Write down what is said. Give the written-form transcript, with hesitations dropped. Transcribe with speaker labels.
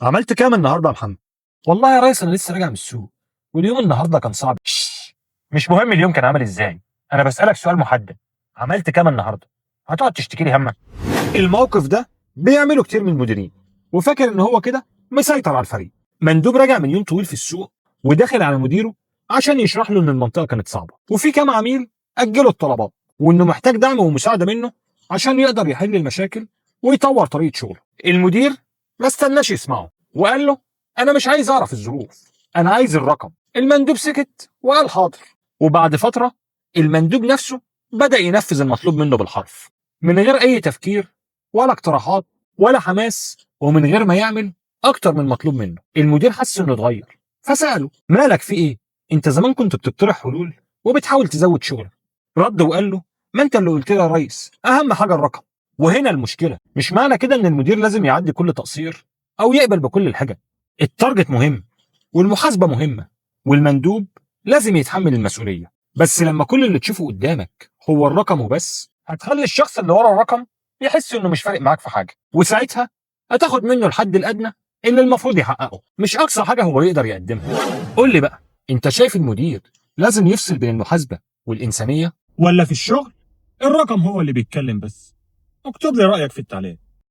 Speaker 1: عملت كام النهارده يا محمد؟
Speaker 2: والله يا ريس انا لسه راجع من السوق، واليوم النهارده كان صعب.
Speaker 1: مش مهم اليوم كان عامل ازاي، انا بسألك سؤال محدد. عملت كام النهارده؟ هتقعد تشتكي لي همك؟ الموقف ده بيعمله كتير من المديرين، وفاكر ان هو كده مسيطر على الفريق. مندوب راجع من يوم طويل في السوق وداخل على مديره عشان يشرح له ان المنطقه كانت صعبه، وفي كام عميل اجلوا الطلبات، وانه محتاج دعم ومساعده منه عشان يقدر يحل المشاكل ويطور طريقه شغله. المدير ما استناش يسمعه وقال له: انا مش عايز اعرف الظروف، انا عايز الرقم. المندوب سكت وقال: حاضر. وبعد فتره المندوب نفسه بدأ ينفذ المطلوب منه بالحرف، من غير اي تفكير ولا اقتراحات ولا حماس، ومن غير ما يعمل اكتر من المطلوب منه. المدير حس انه اتغير، فسأله: مالك في ايه؟ انت زمان كنت بتقترح حلول وبتحاول تزود شغلك. رد وقال له: ما انت اللي قلت لي يا ريس اهم حاجه الرقم. وهنا المشكله، مش معنى كده ان المدير لازم يعدي كل تقصير او يقبل بكل الحاجة. التارجت مهم، والمحاسبه مهمه، والمندوب لازم يتحمل المسؤوليه. بس لما كل اللي تشوفه قدامك هو الرقم وبس، هتخلي الشخص اللي ورا الرقم يحس انه مش فارق معاك في حاجه، وساعتها هتاخد منه الحد الادنى اللي المفروض يحققه، مش اقصى حاجه هو يقدر يقدمها. قول لي بقى، انت شايف المدير لازم يفصل بين المحاسبه والانسانيه، ولا في الشغل الرقم هو اللي بيتكلم بس؟ اكتب لي رايك في التعليق.